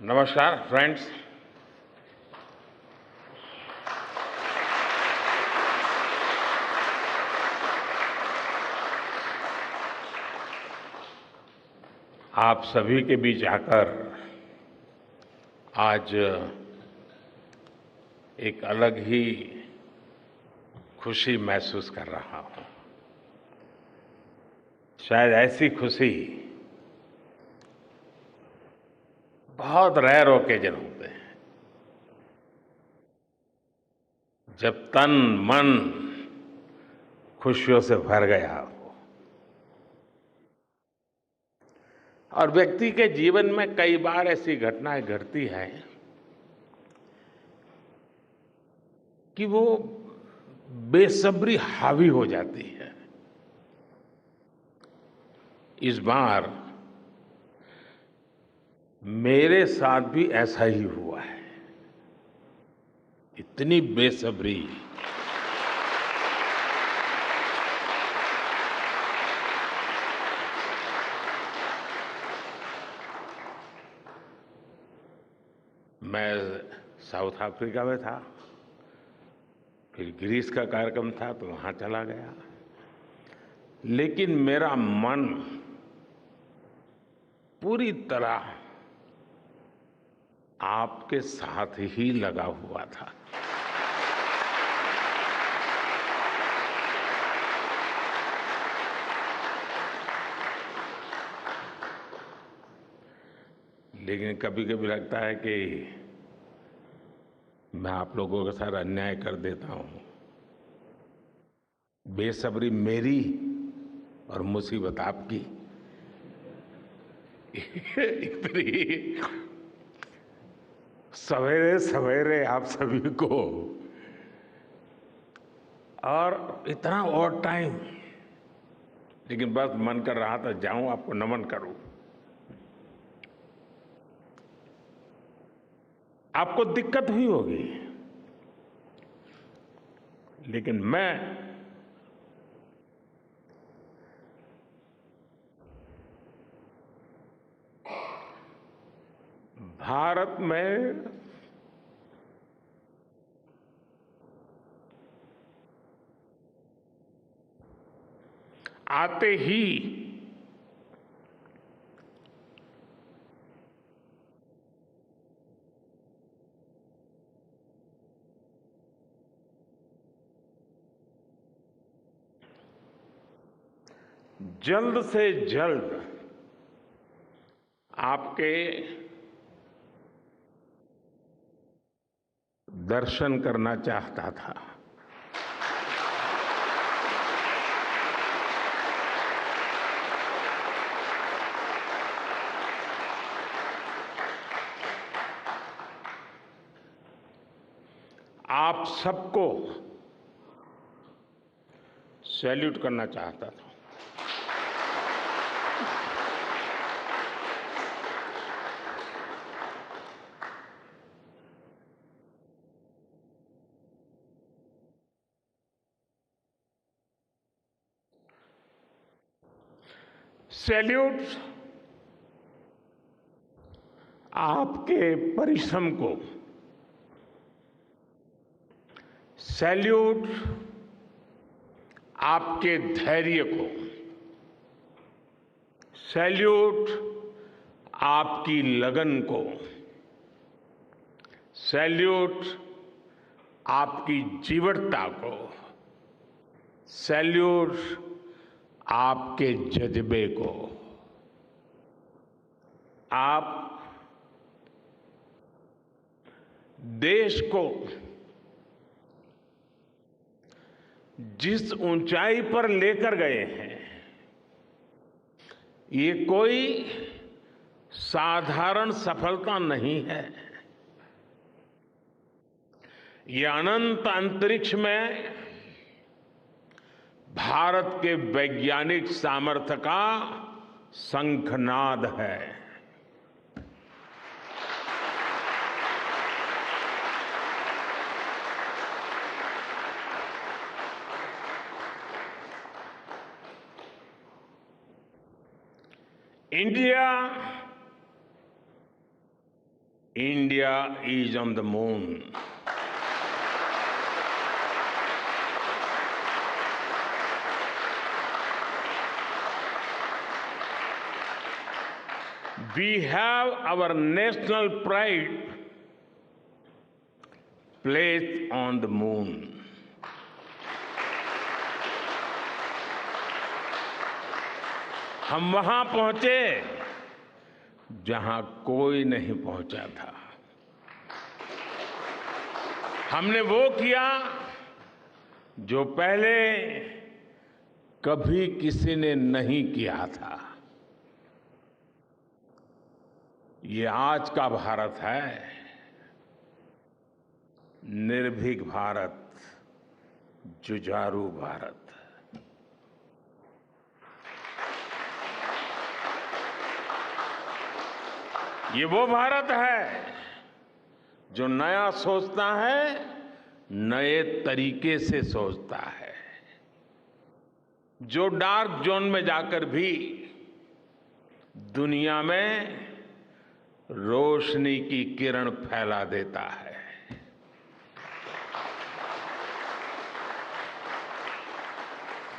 नमस्कार फ्रेंड्स। आप सभी के बीच आकर आज एक अलग ही खुशी महसूस कर रहा हूं। शायद ऐसी खुशी बहुत रेयर ओकेजन होते हैं जब तन मन खुशियों से भर गया हो। और व्यक्ति के जीवन में कई बार ऐसी घटनाएं घटती हैं कि वो बेसब्री हावी हो जाती है। इस बार मेरे साथ भी ऐसा ही हुआ है। इतनी बेसब्री मैं साउथ अफ्रीका में था, फिर ग्रीस का कार्यक्रम था तो वहां चला गया, लेकिन मेरा मन पूरी तरह आपके साथ ही लगा हुआ था। लेकिन कभी कभी लगता है कि मैं आप लोगों के साथ अन्याय कर देता हूं। बेसब्री मेरी और मुसीबत आपकी। इतनी सवेरे सवेरे आप सभी को और इतना और टाइम, लेकिन बस मन कर रहा था जाऊं आपको नमन करूं। आपको दिक्कत हुई होगी, लेकिन मैं भारत में आते ही जल्द से जल्द आपके दर्शन करना चाहता था। आप सबको सैल्यूट करना चाहता था। सैल्यूट आपके परिश्रम को, सैल्यूट आपके धैर्य को, सैल्यूट आपकी लगन को, सैल्यूट आपकी जीवटता को, सैल्यूट आपके जज्बे को। आप देश को जिस ऊंचाई पर लेकर गए हैं, ये कोई साधारण सफलता नहीं है। ये अनंत अंतरिक्ष में भारत के वैज्ञानिक सामर्थ्य का शंखनाद है। India India is on the moon. We have our national pride placed on the moon. हम वहां पहुंचे जहां कोई नहीं पहुंचा था। हमने वो किया जो पहले कभी किसी ने नहीं किया था। ये आज का भारत है, निर्भीक भारत, जुझारू भारत। ये वो भारत है जो नया सोचता है, नए तरीके से सोचता है, जो डार्क जोन में जाकर भी दुनिया में रोशनी की किरण फैला देता है।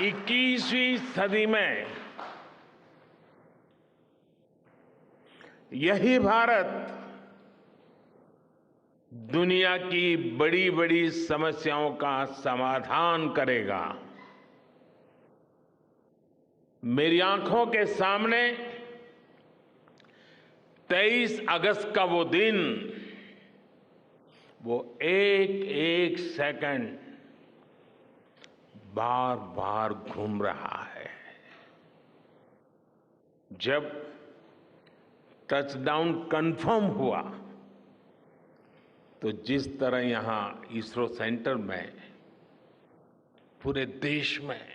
21वीं सदी में यही भारत दुनिया की बड़ी बड़ी समस्याओं का समाधान करेगा। मेरी आंखों के सामने 23 अगस्त का वो दिन, वो एक एक सेकंड बार बार घूम रहा है। जब टचडाउन कंफर्म हुआ तो जिस तरह यहां इसरो सेंटर में पूरे देश में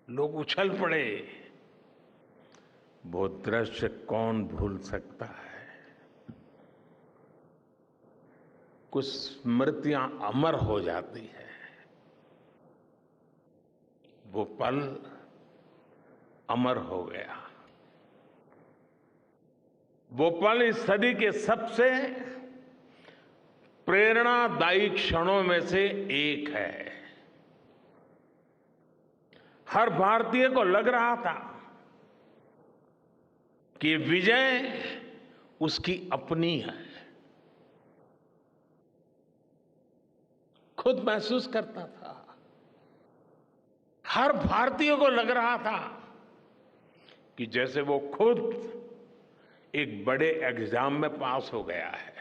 लोग उछल पड़े, वो दृश्य कौन भूल सकता है। कुछ स्मृतियां अमर हो जाती है। वो पल अमर हो गया। वो पल इस सदी के सबसे प्रेरणादायी क्षणों में से एक है। हर भारतीय को लग रहा था कि विजय उसकी अपनी है। खुद महसूस करता था। हर भारतीय को लग रहा था कि जैसे वो खुद एक बड़े एग्जाम में पास हो गया है।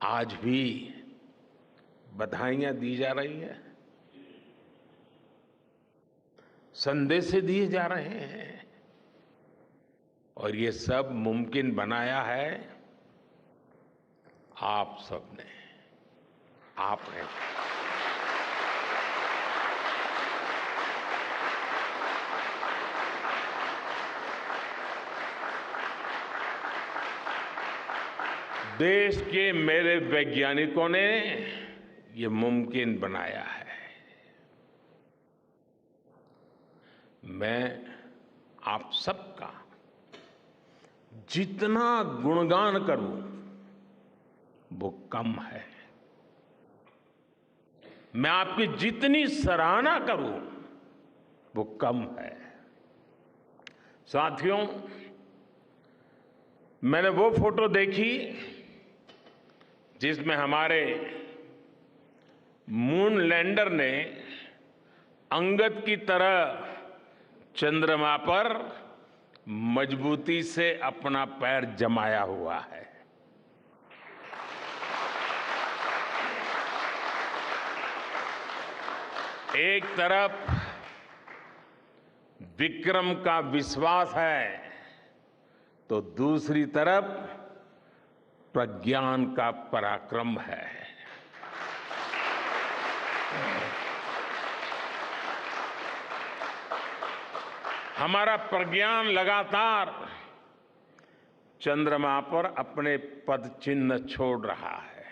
आज भी बधाइयां दी जा रही है, संदेश दिए जा रहे हैं, और ये सब मुमकिन बनाया है आप सबने, आपने। देश के मेरे वैज्ञानिकों ने ये मुमकिन बनाया है। मैं आप सबका जितना गुणगान करूं वो कम है। मैं आपकी जितनी सराहना करूं वो कम है। साथियों, मैंने वो फोटो देखी जिसमें हमारे मून लैंडर ने अंगद की तरह चंद्रमा पर मजबूती से अपना पैर जमाया हुआ है। एक तरफ विक्रम का विश्वास है तो दूसरी तरफ प्रज्ञान का पराक्रम है। हमारा प्रज्ञान लगातार चंद्रमा पर अपने पद चिन्ह छोड़ रहा है।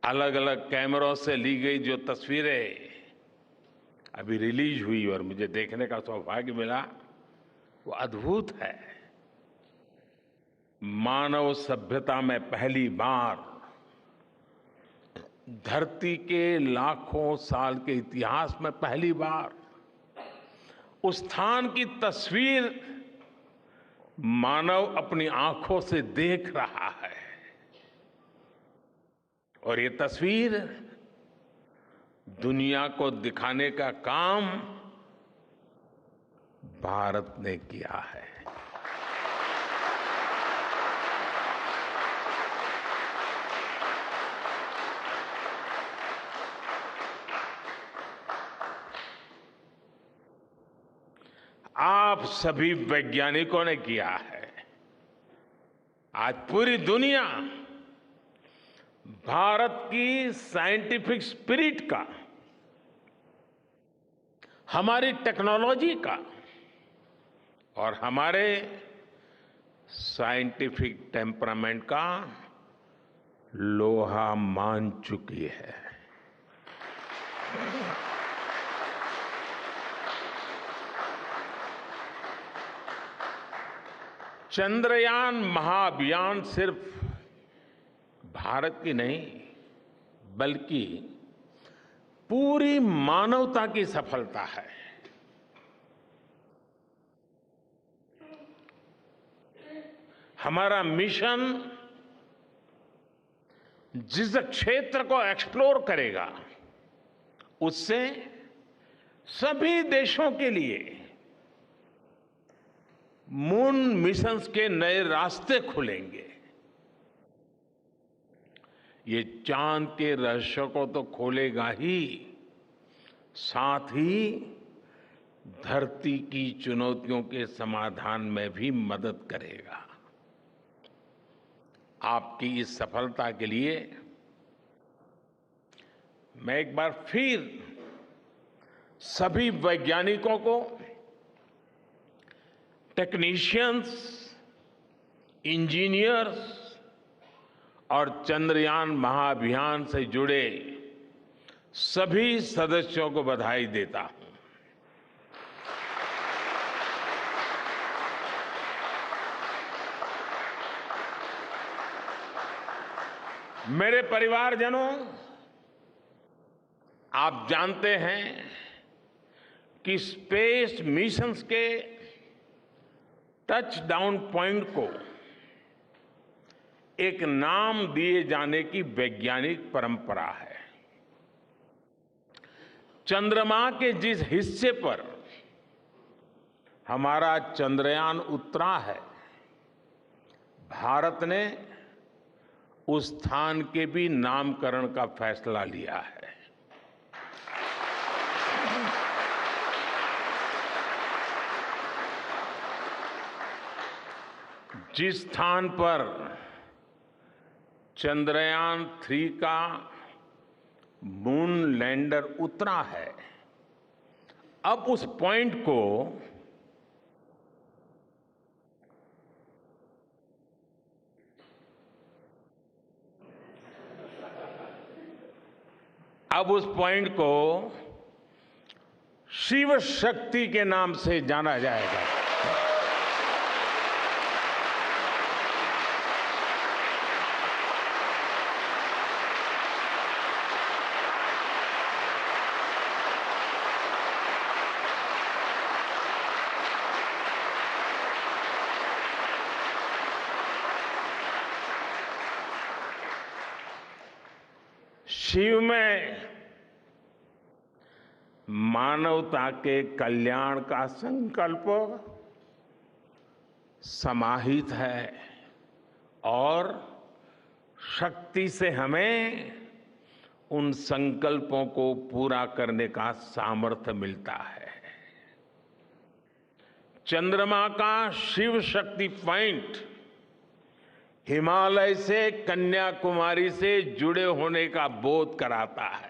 अलग अलग कैमरों से ली गई जो तस्वीरें अभी रिलीज हुई और मुझे देखने का सौभाग्य मिला, वो अद्भुत है। मानव सभ्यता में पहली बार धरती के लाखों साल के इतिहास में पहली बार उस स्थान की तस्वीर मानव अपनी आंखों से देख रहा है। और ये तस्वीर दुनिया को दिखाने का काम भारत ने किया है। आप सभी वैज्ञानिकों ने किया है। आज पूरी दुनिया भारत की साइंटिफिक स्पिरिट का, हमारी टेक्नोलॉजी का और हमारे साइंटिफिक टेम्परामेंट का लोहा मान चुकी है। चंद्रयान महाअभियान सिर्फ भारत की नहीं बल्कि पूरी मानवता की सफलता है। हमारा मिशन जिस क्षेत्र को एक्सप्लोर करेगा उससे सभी देशों के लिए मून मिशंस के नए रास्ते खुलेंगे। ये चांद के रहस्य को तो खोलेगा ही, साथ ही धरती की चुनौतियों के समाधान में भी मदद करेगा। आपकी इस सफलता के लिए मैं एक बार फिर सभी वैज्ञानिकों को, टेक्नीशियंस, इंजीनियर्स और चंद्रयान महाअभियान से जुड़े सभी सदस्यों को बधाई देता हूं। मेरे परिवारजनों, आप जानते हैं कि स्पेस मिशंस के टच डाउन पॉइंट को एक नाम दिए जाने की वैज्ञानिक परंपरा है। चंद्रमा के जिस हिस्से पर हमारा चंद्रयान उतरा है, भारत ने उस स्थान के भी नामकरण का फैसला लिया है। जिस स्थान पर चंद्रयान 3 का मून लैंडर उतरा है, अब उस पॉइंट को शिव शक्ति के नाम से जाना जाएगा। शिव में मानवता के कल्याण का संकल्प समाहित है और शक्ति से हमें उन संकल्पों को पूरा करने का सामर्थ्य मिलता है। चंद्रमा का शिव शक्ति पॉइंट हिमालय से कन्याकुमारी से जुड़े होने का बोध कराता है।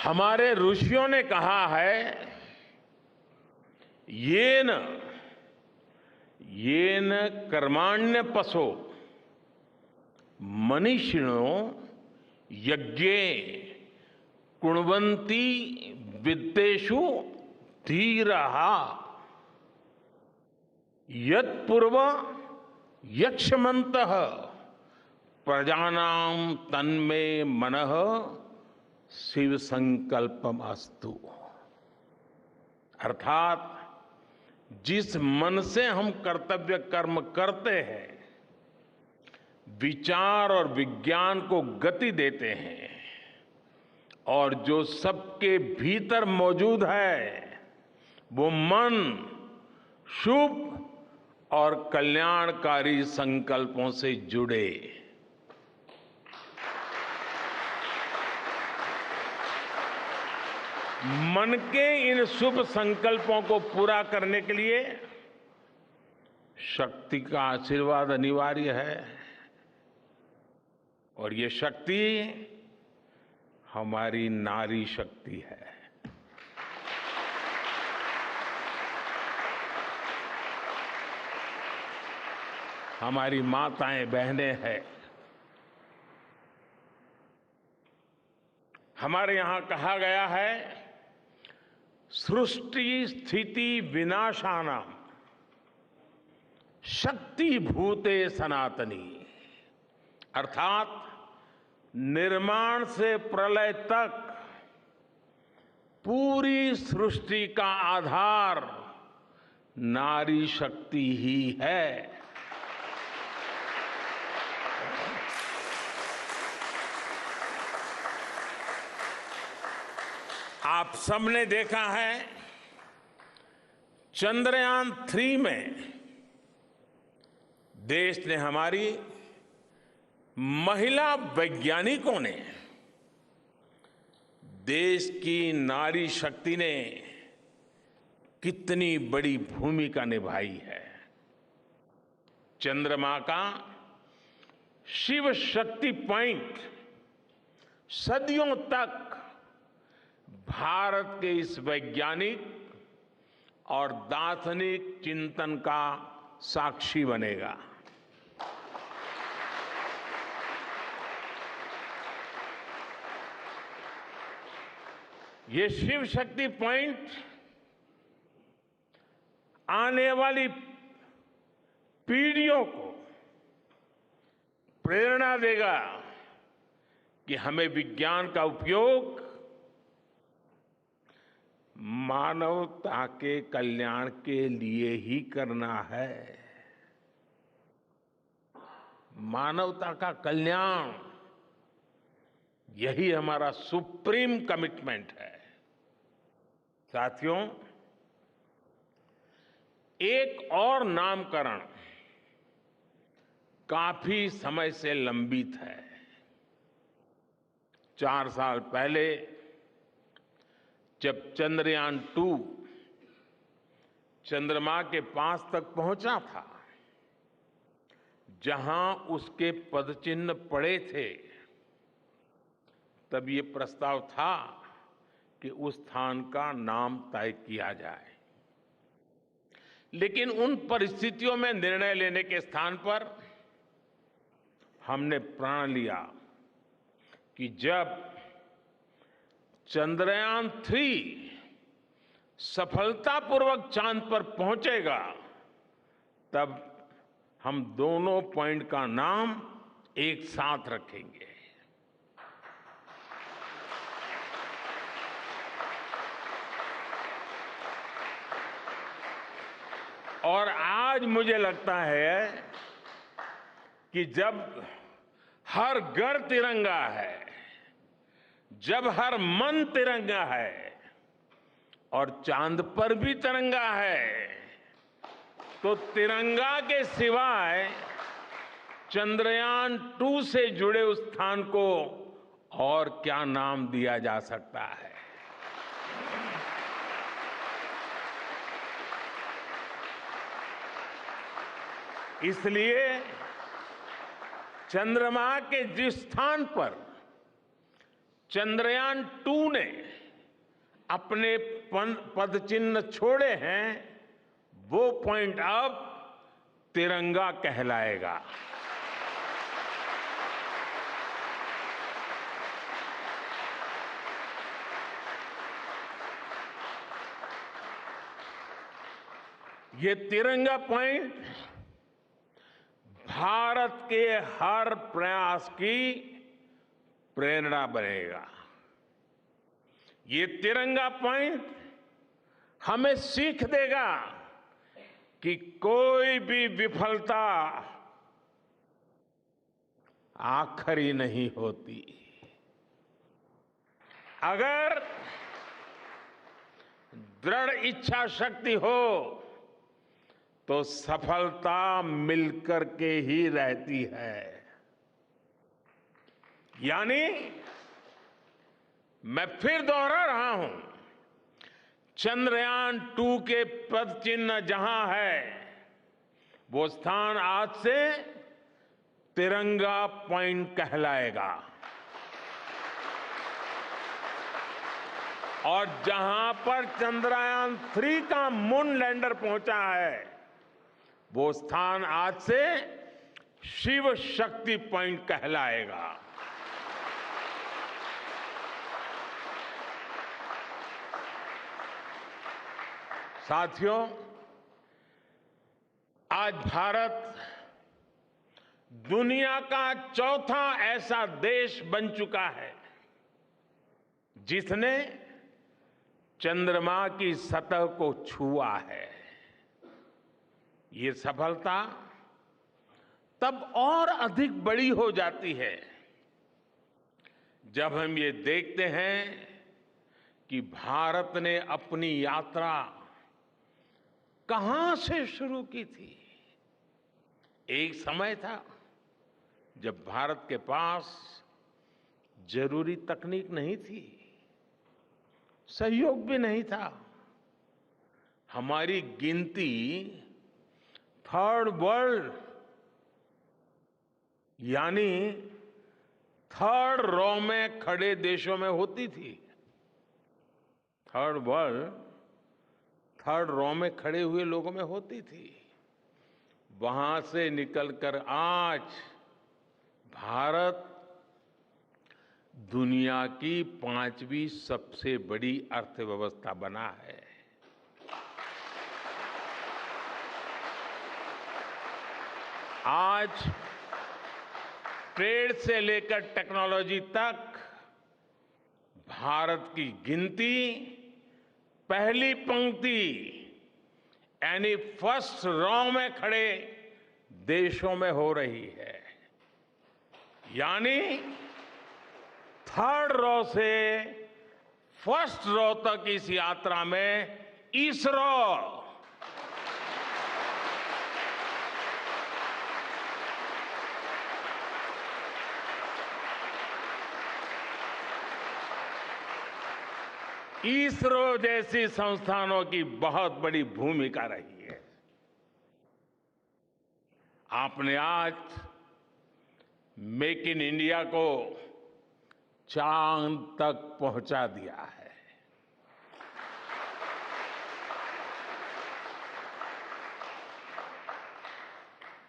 हमारे ऋषियों ने कहा है, येन कर्माण्य पशो मनीषिणो यज्ञे कुण्वन्ति वित्तेषु धीरः यत्पूर्व यक्ष्मन्तः प्रजानां तन्मे मनः शिव संकल्पम अस्तु। अर्थात जिस मन से हम कर्तव्य कर्म करते हैं, विचार और विज्ञान को गति देते हैं और जो सबके भीतर मौजूद है, वो मन शुभ और कल्याणकारी संकल्पों से जुड़े। मन के इन शुभ संकल्पों को पूरा करने के लिए शक्ति का आशीर्वाद अनिवार्य है और ये शक्ति हमारी नारी शक्ति है। हमारी माताएं बहनें हैं। हमारे यहां कहा गया है, सृष्टि स्थिति विनाशानां शक्ति भूते सनातनी। अर्थात निर्माण से प्रलय तक पूरी सृष्टि का आधार नारी शक्ति ही है। आप सबने देखा है, चंद्रयान 3 में देश ने, हमारी महिला वैज्ञानिकों ने, देश की नारी शक्ति ने कितनी बड़ी भूमिका निभाई है। चंद्रमा का शिव शक्ति पॉइंट सदियों तक भारत के इस वैज्ञानिक और दार्शनिक चिंतन का साक्षी बनेगा। ये शिव शक्ति पॉइंट आने वाली पीढ़ियों को प्रेरणा देगा कि हमें विज्ञान का उपयोग मानवता के कल्याण के लिए ही करना है। मानवता का कल्याण, यही हमारा सुप्रीम कमिटमेंट है। साथियों, एक और नामकरण काफी समय से लंबित है। 4 साल पहले जब चंद्रयान 2 चंद्रमा के पास तक पहुंचा था, जहां उसके पदचिन्ह पड़े थे, तब ये प्रस्ताव था कि उस स्थान का नाम तय किया जाए। लेकिन उन परिस्थितियों में निर्णय लेने के स्थान पर हमने प्रण लिया कि जब चंद्रयान 3 सफलतापूर्वक चांद पर पहुंचेगा, तब हम दोनों पॉइंट का नाम एक साथ रखेंगे। और आज मुझे लगता है कि जब हर घर तिरंगा है, जब हर मन तिरंगा है और चांद पर भी तिरंगा है, तो तिरंगा के सिवाय चंद्रयान 2 से जुड़े उस स्थान को और क्या नाम दिया जा सकता है। इसलिए चंद्रमा के जिस स्थान पर चंद्रयान 2 ने अपने पदचिन्ह छोड़े हैं, वो पॉइंट अब तिरंगा कहलाएगा। ये तिरंगा पॉइंट भारत के हर प्रयास की प्रेरणा बनेगा। ये तिरंगा पॉइंट हमें सीख देगा कि कोई भी विफलता आखिरी नहीं होती। अगर दृढ़ इच्छा शक्ति हो तो सफलता मिलकर के ही रहती है। यानी मैं फिर दोहरा रहा हूं, चंद्रयान-2 के पद चिन्ह जहां है, वो स्थान आज से तिरंगा पॉइंट कहलाएगा। और जहां पर चंद्रयान-3 का मून लैंडर पहुंचा है, वो स्थान आज से शिव शक्ति पॉइंट कहलाएगा। साथियों, आज भारत दुनिया का चौथा ऐसा देश बन चुका है जिसने चंद्रमा की सतह को छुआ है। ये सफलता तब और अधिक बड़ी हो जाती है जब हम ये देखते हैं कि भारत ने अपनी यात्रा कहां से शुरू की थी। एक समय था जब भारत के पास जरूरी तकनीक नहीं थी, सहयोग भी नहीं था। हमारी गिनती थर्ड वर्ल्ड यानी थर्ड रो में खड़े देशों में होती थी। थर्ड वर्ल्ड थर्ड रो में खड़े हुए लोगों में होती थी। वहां से निकलकर आज भारत दुनिया की 5वीं सबसे बड़ी अर्थव्यवस्था बना है। आज ट्रेड से लेकर टेक्नोलॉजी तक भारत की गिनती पहली पंक्ति यानी फर्स्ट रो में खड़े देशों में हो रही है। यानी थर्ड रो से फर्स्ट रो तक इस यात्रा में इसरो इसरो जैसी संस्थानों की बहुत बड़ी भूमिका रही है। आपने आज मेक इन इंडिया को चांद तक पहुंचा दिया है।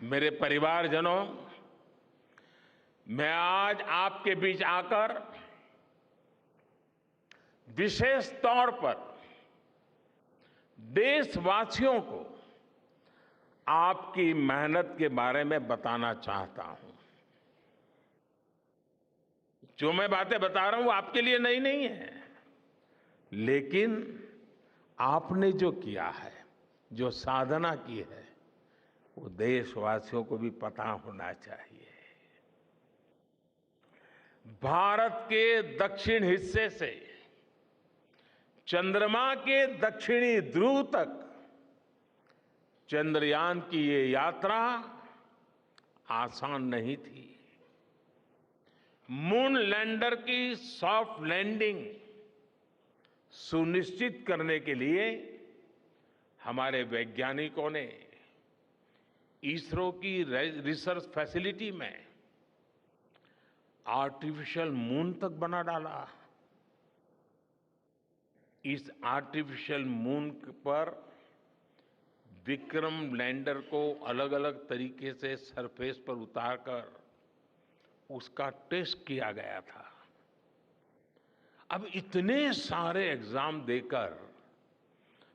मेरे परिवारजनों, मैं आज आपके बीच आकर विशेष तौर पर देशवासियों को आपकी मेहनत के बारे में बताना चाहता हूं। जो मैं बातें बता रहा हूं वो आपके लिए नई नहीं है, लेकिन आपने जो किया है, जो साधना की है, वो देशवासियों को भी पता होना चाहिए। भारत के दक्षिण हिस्से से चंद्रमा के दक्षिणी ध्रुव तक चंद्रयान की ये यात्रा आसान नहीं थी। मून लैंडर की सॉफ्ट लैंडिंग सुनिश्चित करने के लिए हमारे वैज्ञानिकों ने इसरो की रिसर्च फैसिलिटी में आर्टिफिशियल मून तक बना डाला। इस आर्टिफिशियल मून पर विक्रम लैंडर को अलग अलग तरीके से सरफेस पर उतारकर उसका टेस्ट किया गया था। अब इतने सारे एग्जाम देकर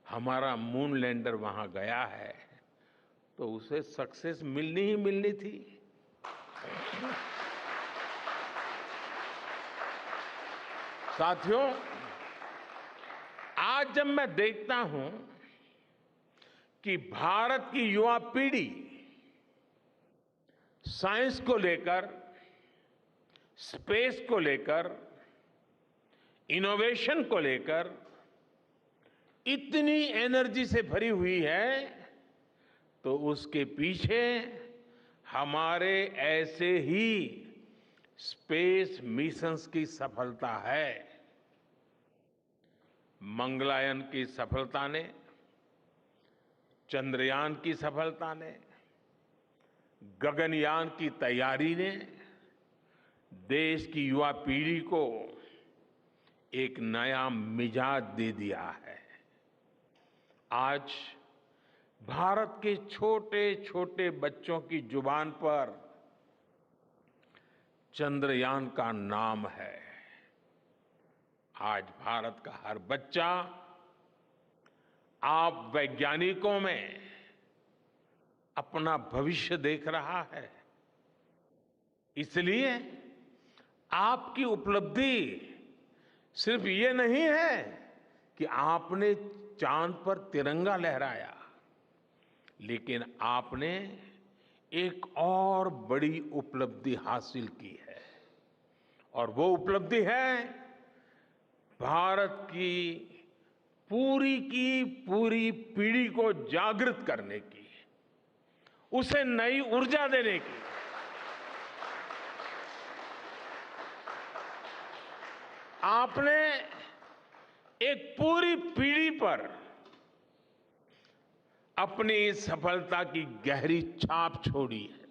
हमारा मून लैंडर वहां गया है तो उसे सक्सेस मिलनी ही मिलनी थी। साथियों, आज जब मैं देखता हूं कि भारत की युवा पीढ़ी साइंस को लेकर, स्पेस को लेकर, इनोवेशन को लेकर इतनी एनर्जी से भरी हुई है, तो उसके पीछे हमारे ऐसे ही स्पेस मिशंस की सफलता है। मंगलयान की सफलता ने, चंद्रयान की सफलता ने, गगनयान की तैयारी ने देश की युवा पीढ़ी को एक नया मिजाज दे दिया है। आज भारत के छोटे छोटे बच्चों की जुबान पर चंद्रयान का नाम है। आज भारत का हर बच्चा आप वैज्ञानिकों में अपना भविष्य देख रहा है। इसलिए आपकी उपलब्धि सिर्फ ये नहीं है कि आपने चांद पर तिरंगा लहराया, लेकिन आपने एक और बड़ी उपलब्धि हासिल की है, और वो उपलब्धि है भारत की पूरी पीढ़ी को जागृत करने की, उसे नई ऊर्जा देने की। आपने एक पूरी पीढ़ी पर अपनी इस सफलता की गहरी छाप छोड़ी है।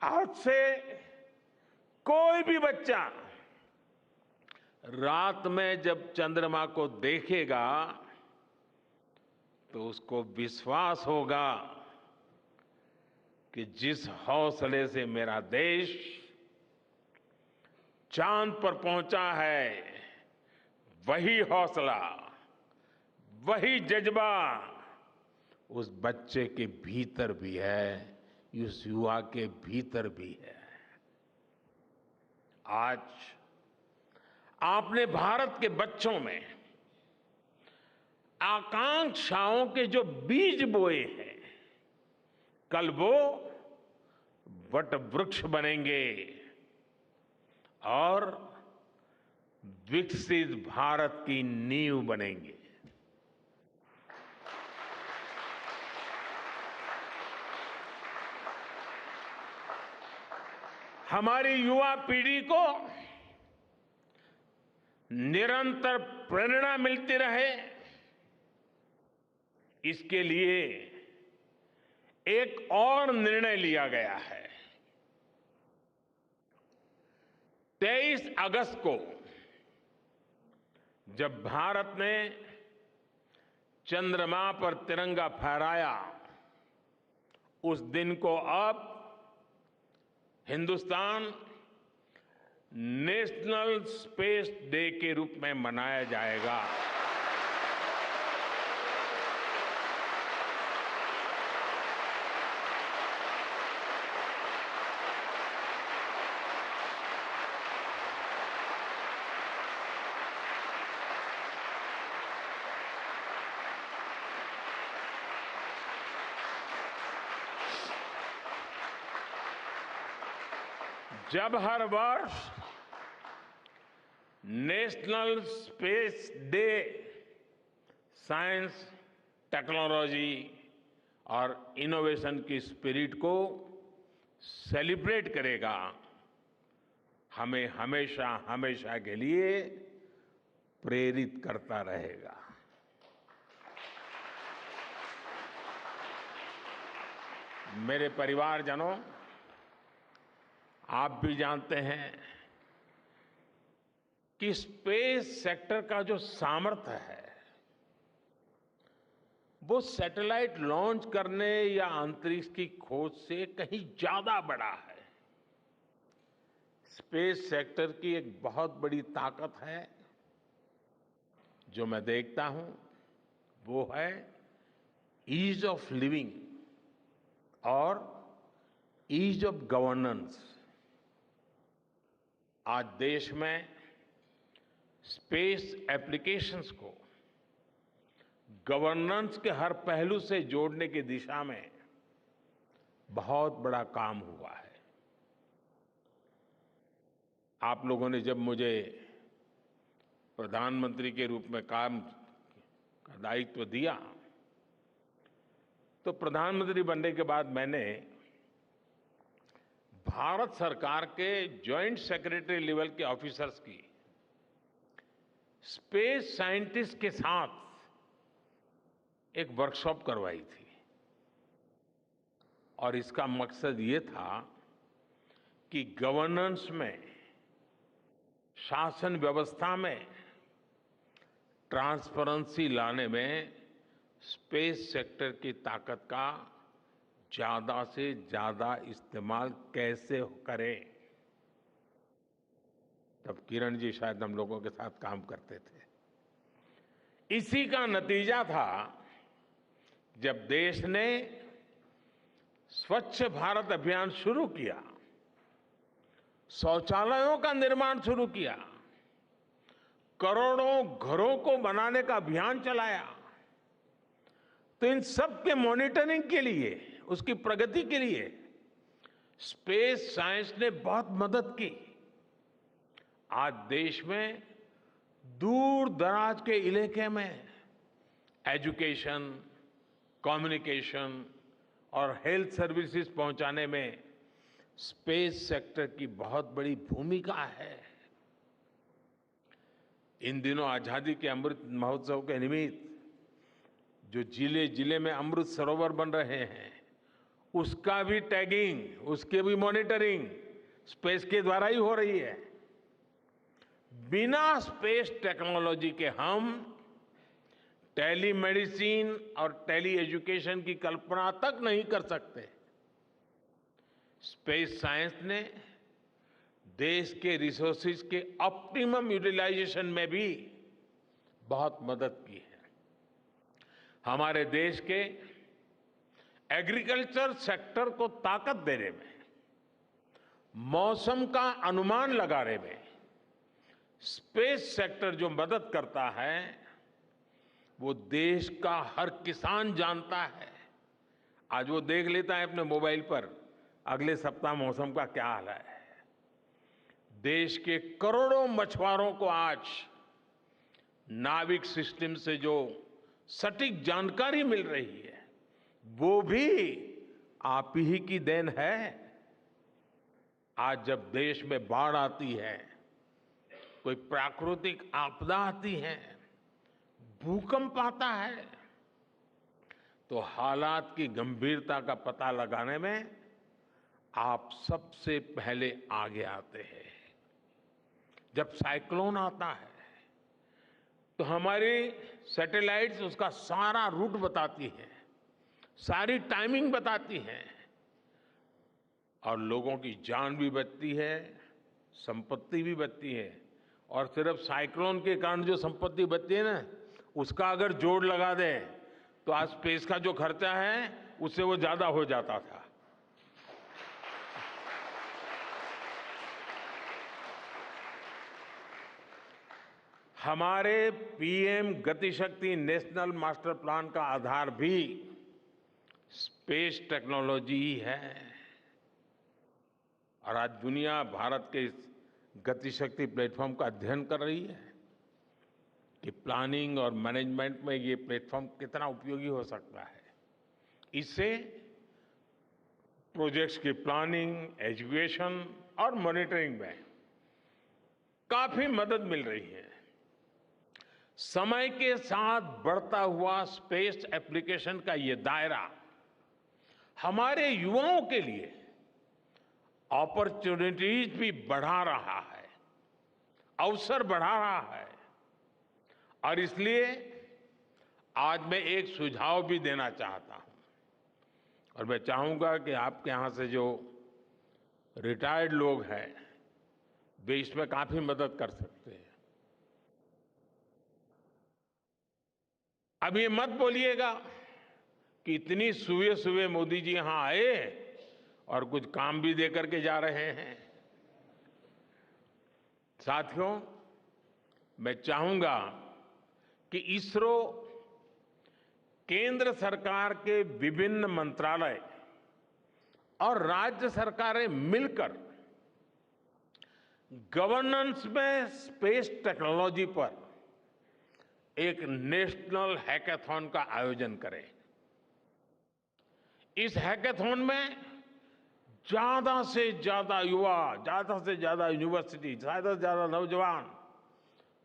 आज से कोई भी बच्चा रात में जब चंद्रमा को देखेगा तो उसको विश्वास होगा कि जिस हौसले से मेरा देश चांद पर पहुंचा है, वही हौसला, वही जज्बा उस बच्चे के भीतर भी है, उस युवा के भीतर भी है। आज आपने भारत के बच्चों में आकांक्षाओं के जो बीज बोए हैं, कल वो वट वृक्ष बनेंगे और विकसित भारत की नींव बनेंगे। हमारी युवा पीढ़ी को निरंतर प्रेरणा मिलती रहे, इसके लिए एक और निर्णय लिया गया है। 23 अगस्त को जब भारत ने चंद्रमा पर तिरंगा फहराया, उस दिन को अब हिंदुस्तान नेशनल स्पेस डे के रूप में मनाया जाएगा। जब हर वर्ष national space day science, technology और इनोवेशन की स्पिरिट को सेलिब्रेट करेगा, हमें हमेशा हमेशा के लिए प्रेरित करता रहेगा। मेरे परिवारजनों, आप भी जानते हैं कि स्पेस सेक्टर का जो सामर्थ्य है, वो सैटेलाइट लॉन्च करने या अंतरिक्ष की खोज से कहीं ज्यादा बड़ा है। स्पेस सेक्टर की एक बहुत बड़ी ताकत है जो मैं देखता हूं वो है ईज ऑफ लिविंग और ईज ऑफ गवर्नेंस। आज देश में स्पेस एप्लीकेशंस को गवर्नेंस के हर पहलू से जोड़ने की दिशा में बहुत बड़ा काम हुआ है। आप लोगों ने जब मुझे प्रधानमंत्री के रूप में काम का दायित्व दिया तो प्रधानमंत्री बनने के बाद मैंने भारत सरकार के जॉइंट सेक्रेटरी लेवल के ऑफिसर्स की स्पेस साइंटिस्ट के साथ एक वर्कशॉप करवाई थी और इसका मकसद ये था कि गवर्नेंस में, शासन व्यवस्था में ट्रांसपेरेंसी लाने में स्पेस सेक्टर की ताकत का ज्यादा से ज्यादा इस्तेमाल कैसे करें। तब किरण जी शायद हम लोगों के साथ काम करते थे। इसी का नतीजा था जब देश ने स्वच्छ भारत अभियान शुरू किया, शौचालयों का निर्माण शुरू किया, करोड़ों घरों को बनाने का अभियान चलाया, तो इन सब के मॉनिटरिंग के लिए, उसकी प्रगति के लिए स्पेस साइंस ने बहुत मदद की। आज देश में दूर दराज के इलाके में एजुकेशन, कम्युनिकेशन और हेल्थ सर्विसेज पहुंचाने में स्पेस सेक्टर की बहुत बड़ी भूमिका है। इन दिनों आजादी के अमृत महोत्सव के निमित्त जो जिले जिले में अमृत सरोवर बन रहे हैं, उसका भी टैगिंग, उसकी भी मॉनिटरिंग स्पेस के द्वारा ही हो रही है। बिना स्पेस टेक्नोलॉजी के हम टेलीमेडिसिन और टेली एजुकेशन की कल्पना तक नहीं कर सकते। स्पेस साइंस ने देश के रिसोर्सेज के ऑप्टिमम यूटिलाइजेशन में भी बहुत मदद की है। हमारे देश के एग्रीकल्चर सेक्टर को ताकत देने में, मौसम का अनुमान लगाने में स्पेस सेक्टर जो मदद करता है वो देश का हर किसान जानता है। आज वो देख लेता है अपने मोबाइल पर अगले सप्ताह मौसम का क्या हाल है। देश के करोड़ों मछुआरों को आज नाविक सिस्टम से जो सटीक जानकारी मिल रही है वो भी आप ही की देन है। आज जब देश में बाढ़ आती है, कोई प्राकृतिक आपदा आती है, भूकंप आता है, तो हालात की गंभीरता का पता लगाने में आप सबसे पहले आगे आते हैं। जब साइक्लोन आता है तो हमारी सैटेलाइट्स उसका सारा रूट बताती हैं, सारी टाइमिंग बताती हैं और लोगों की जान भी बचती है, संपत्ति भी बचती है। और सिर्फ साइक्लोन के कारण जो संपत्ति बचती है ना, उसका अगर जोड़ लगा दें तो आज स्पेस का जो खर्चा है उससे वो ज्यादा हो जाता था। हमारे PM Gati Shakti national master plan का आधार भी स्पेस टेक्नोलॉजी ही है। और आज दुनिया भारत के इस गतिशक्ति प्लेटफॉर्म का अध्ययन कर रही है कि प्लानिंग और मैनेजमेंट में ये प्लेटफॉर्म कितना उपयोगी हो सकता है। इससे प्रोजेक्ट्स की प्लानिंग, एजुकेशन और मॉनिटरिंग में काफी मदद मिल रही है। समय के साथ बढ़ता हुआ स्पेस एप्लीकेशन का ये दायरा हमारे युवाओं के लिए अपॉर्चुनिटीज भी बढ़ा रहा है, अवसर बढ़ा रहा है। और इसलिए आज मैं एक सुझाव भी देना चाहता हूं और मैं चाहूंगा कि आपके यहां से जो रिटायर्ड लोग हैं वे इसमें काफी मदद कर सकते हैं। अब ये मत बोलिएगा कि इतनी सुबह सुबह मोदी जी यहां आए और कुछ काम भी दे करके जा रहे हैं। साथियों, मैं चाहूंगा कि इसरो, केंद्र सरकार के विभिन्न मंत्रालय और राज्य सरकारें मिलकर गवर्नेंस में स्पेस टेक्नोलॉजी पर एक नेशनल हैकाथॉन का आयोजन करें। इस हैकाथॉन में ज्यादा से ज्यादा युवा, ज्यादा से ज्यादा यूनिवर्सिटी, ज्यादा से ज्यादा नौजवान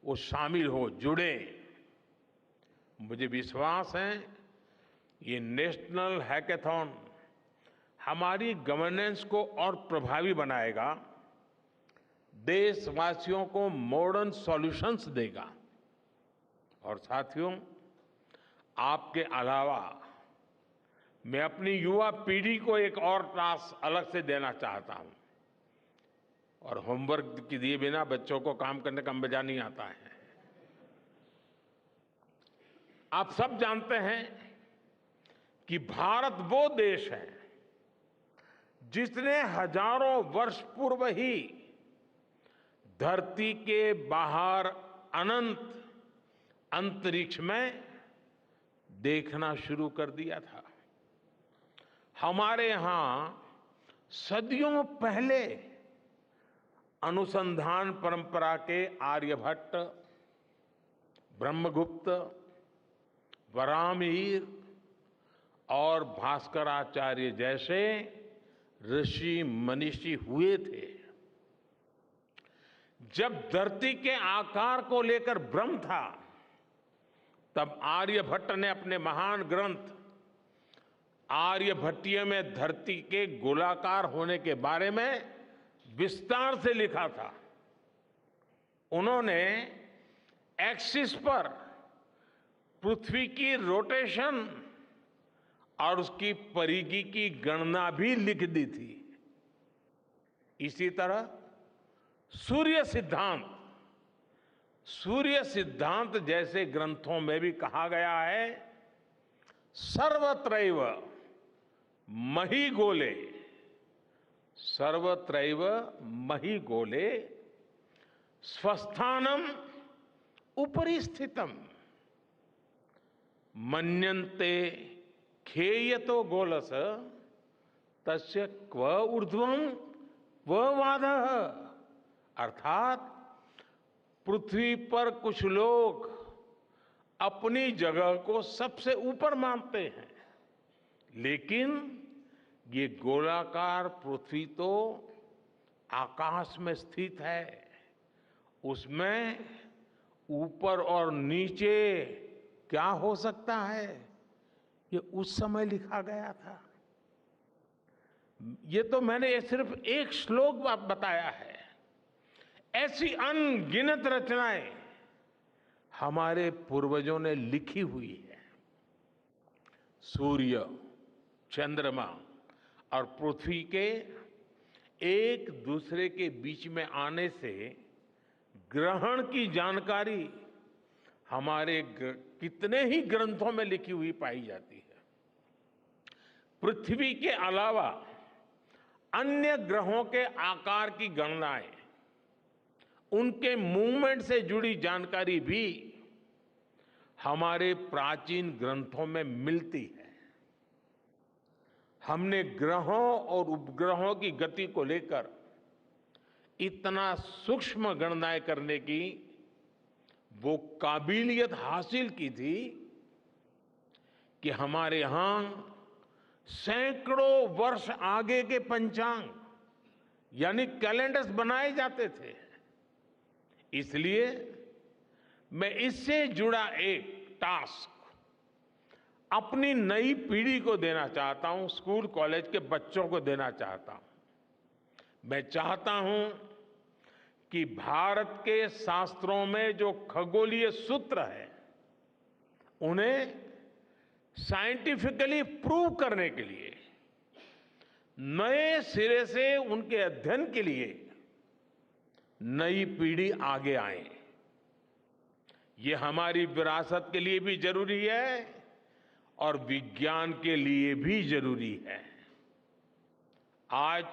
वो शामिल हो, जुड़े। मुझे विश्वास है ये नेशनल हैकाथॉन हमारी गवर्नेंस को और प्रभावी बनाएगा, देशवासियों को मॉडर्न सॉल्यूशंस देगा। और साथियों, आपके अलावा मैं अपनी युवा पीढ़ी को एक और टास्क अलग से देना चाहता हूं। और होमवर्क के दिए बिना बच्चों को काम करने का मजा नहीं आता है। आप सब जानते हैं कि भारत वो देश है जिसने हजारों वर्ष पूर्व ही धरती के बाहर अनंत अंतरिक्ष में देखना शुरू कर दिया था। हमारे यहां सदियों पहले अनुसंधान परंपरा के आर्यभट्ट, ब्रह्मगुप्त, वराहमिहिर और भास्कराचार्य जैसे ऋषि मनीषी हुए थे। जब धरती के आकार को लेकर भ्रम था, तब आर्यभट्ट ने अपने महान ग्रंथ आर्यभट्टीय में धरती के गोलाकार होने के बारे में विस्तार से लिखा था। उन्होंने एक्सिस पर पृथ्वी की रोटेशन और उसकी परिधि की गणना भी लिख दी थी। इसी तरह सूर्य सिद्धांत जैसे ग्रंथों में भी कहा गया है, सर्वत्रैव महिगोले, सर्वत्रैव महिगोले स्वस्थानम उपरि स्थितम मन्यन्ते खेयतो गोलस तस्य क्व ऊर्ध्वं क्व वादः। अर्थात पृथ्वी पर कुछ लोग अपनी जगह को सबसे ऊपर मानते हैं, लेकिन ये गोलाकार पृथ्वी तो आकाश में स्थित है, उसमें ऊपर और नीचे क्या हो सकता है, ये उस समय लिखा गया था। ये तो मैंने सिर्फ एक श्लोक बताया है। ऐसी अनगिनत रचनाएं हमारे पूर्वजों ने लिखी हुई है। सूर्य, चंद्रमा और पृथ्वी के एक दूसरे के बीच में आने से ग्रहण की जानकारी हमारे कितने ही ग्रंथों में लिखी हुई पाई जाती है। पृथ्वी के अलावा अन्य ग्रहों के आकार की गणनाएं, उनके मूवमेंट से जुड़ी जानकारी भी हमारे प्राचीन ग्रंथों में मिलती है। हमने ग्रहों और उपग्रहों की गति को लेकर इतना सूक्ष्म गणनाएं करने की वो काबिलियत हासिल की थी कि हमारे यहां सैकड़ों वर्ष आगे के पंचांग यानी कैलेंडर्स बनाए जाते थे। इसलिए मैं इससे जुड़ा एक टास्क अपनी नई पीढ़ी को देना चाहता हूं, स्कूल कॉलेज के बच्चों को देना चाहता हूं। मैं चाहता हूं कि भारत के शास्त्रों में जो खगोलीय सूत्र है, उन्हें साइंटिफिकली प्रूव करने के लिए नए सिरे से उनके अध्ययन के लिए नई पीढ़ी आगे आए। ये हमारी विरासत के लिए भी जरूरी है और विज्ञान के लिए भी जरूरी है। आज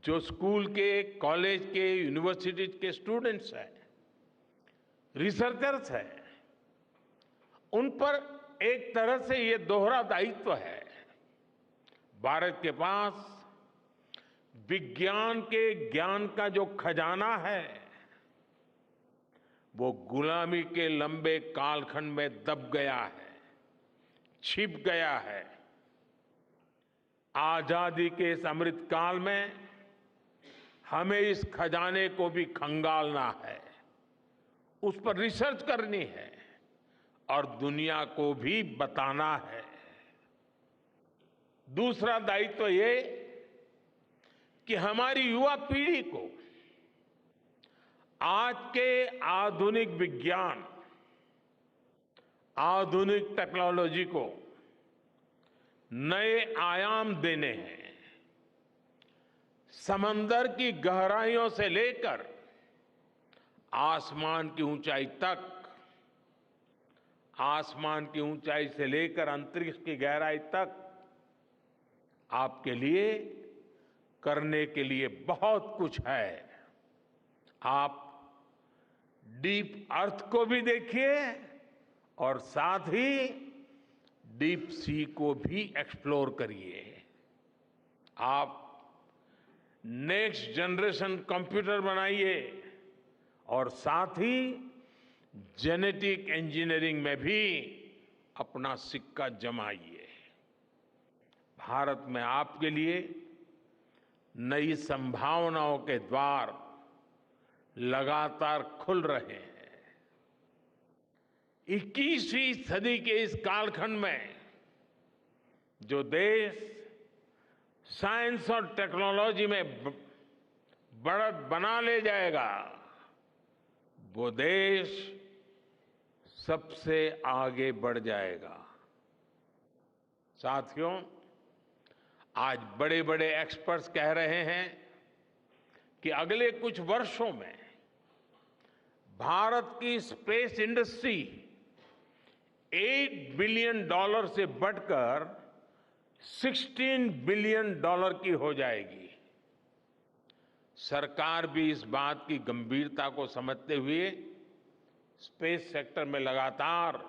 जो स्कूल के, कॉलेज के, यूनिवर्सिटी के स्टूडेंट्स हैं, रिसर्चर्स हैं, उन पर एक तरह से ये दोहरा दायित्व है। भारत के पास विज्ञान के ज्ञान का जो खजाना है वो गुलामी के लंबे कालखंड में दब गया है, छिप गया है। आजादी के इस अमृत काल में हमें इस खजाने को भी खंगालना है, उस पर रिसर्च करनी है और दुनिया को भी बताना है। दूसरा दायित्व ये कि हमारी युवा पीढ़ी को आज के आधुनिक विज्ञान, आधुनिक टेक्नोलॉजी को नए आयाम देने हैं। समंदर की गहराइयों से लेकर आसमान की ऊंचाई तक, आसमान की ऊंचाई से लेकर अंतरिक्ष की गहराई तक आपके लिए करने के लिए बहुत कुछ है। आप डीप अर्थ को भी देखिए और साथ ही डीप सी को भी एक्सप्लोर करिए। आप नेक्स्ट जनरेशन कंप्यूटर बनाइए और साथ ही जेनेटिक इंजीनियरिंग में भी अपना सिक्का जमाइए। भारत में आपके लिए नई संभावनाओं के द्वार लगातार खुल रहे हैं। 21वीं सदी के इस कालखंड में जो देश साइंस और टेक्नोलॉजी में बढ़त बना ले जाएगा, वो देश सबसे आगे बढ़ जाएगा। साथियों, आज बड़े बड़े एक्सपर्ट्स कह रहे हैं कि अगले कुछ वर्षों में भारत की स्पेस इंडस्ट्री $8 बिलियन से बढ़कर $16 बिलियन की हो जाएगी। सरकार भी इस बात की गंभीरता को समझते हुए स्पेस सेक्टर में लगातार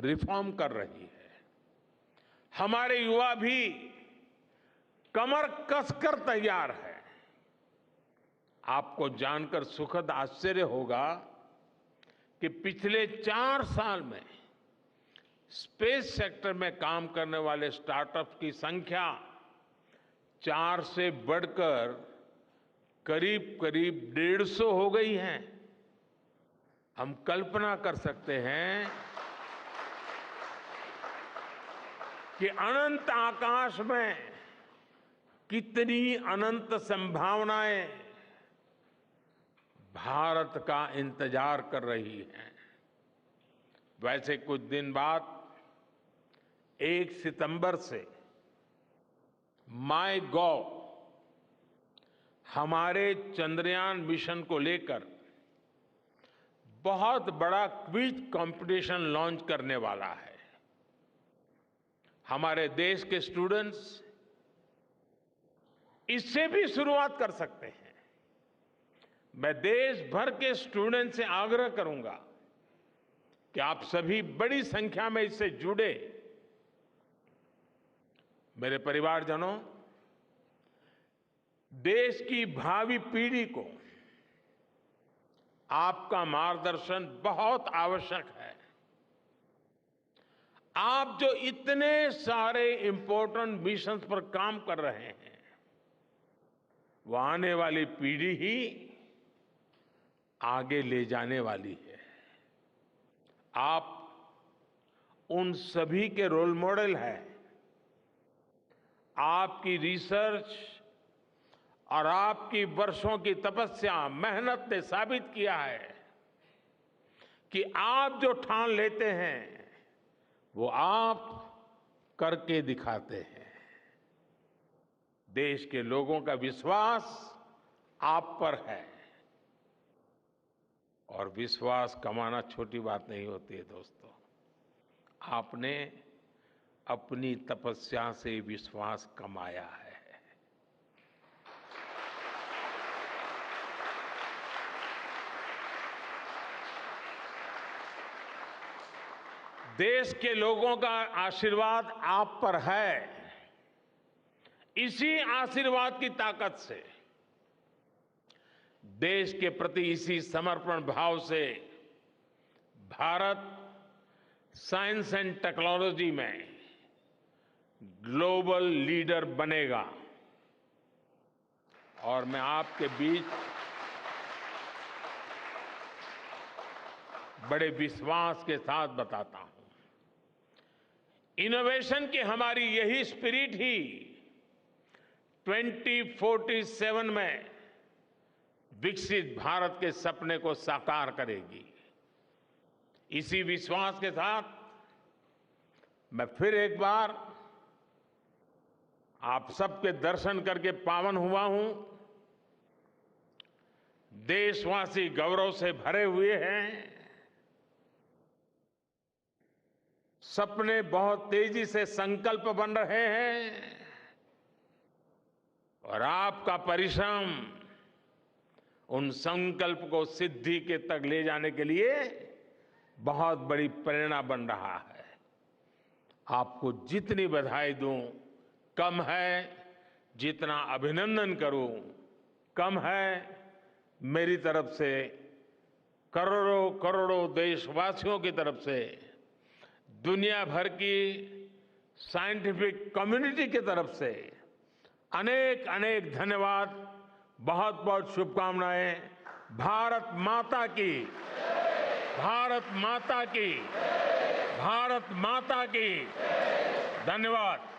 रिफॉर्म कर रही है। हमारे युवा भी कमर कसकर तैयार है। आपको जानकर सुखद आश्चर्य होगा कि पिछले 4 साल में स्पेस सेक्टर में काम करने वाले स्टार्टअप की संख्या 4 से बढ़कर करीब करीब 150 हो गई है। हम कल्पना कर सकते हैं कि अनंत आकाश में कितनी अनंत संभावनाएं भारत का इंतजार कर रही हैं। वैसे कुछ दिन बाद 1 सितंबर से माईगॉव हमारे चंद्रयान मिशन को लेकर बहुत बड़ा क्विज कंपटीशन लॉन्च करने वाला है। हमारे देश के स्टूडेंट्स इससे भी शुरुआत कर सकते हैं। मैं देश भर के स्टूडेंट से आग्रह करूंगा कि आप सभी बड़ी संख्या में इससे जुड़े। मेरे परिवारजनों, देश की भावी पीढ़ी को आपका मार्गदर्शन बहुत आवश्यक है। आप जो इतने सारे इंपॉर्टेंट मिशंस पर काम कर रहे हैं, वो आने वाली पीढ़ी ही आगे ले जाने वाली है। आप उन सभी के रोल मॉडल हैं। आपकी रिसर्च और आपकी वर्षों की तपस्या, मेहनत ने साबित किया है कि आप जो ठान लेते हैं वो आप करके दिखाते हैं। देश के लोगों का विश्वास आप पर है और विश्वास कमाना छोटी बात नहीं होती है दोस्तों। आपने अपनी तपस्या से विश्वास कमाया है। देश के लोगों का आशीर्वाद आप पर है। इसी आशीर्वाद की ताकत से, देश के प्रति इसी समर्पण भाव से भारत साइंस एंड टेक्नोलॉजी में ग्लोबल लीडर बनेगा। और मैं आपके बीच बड़े विश्वास के साथ बताता हूं, इनोवेशन की हमारी यही स्पिरिट ही 2047 में विकसित भारत के सपने को साकार करेगी। इसी विश्वास के साथ मैं फिर एक बार आप सबके दर्शन करके पावन हुआ हूं। देशवासी गौरव से भरे हुए हैं। सपने बहुत तेजी से संकल्प बन रहे हैं और आपका परिश्रम उन संकल्प को सिद्धि के तक ले जाने के लिए बहुत बड़ी प्रेरणा बन रहा है। आपको जितनी बधाई दूं कम है, जितना अभिनंदन करूं कम है। मेरी तरफ से करोड़ों करोड़ों देशवासियों की तरफ से, दुनिया भर की साइंटिफिक कम्युनिटी की तरफ से अनेक अनेक धन्यवाद, बहुत बहुत शुभकामनाएं। भारत माता की, भारत माता की, भारत माता की। धन्यवाद।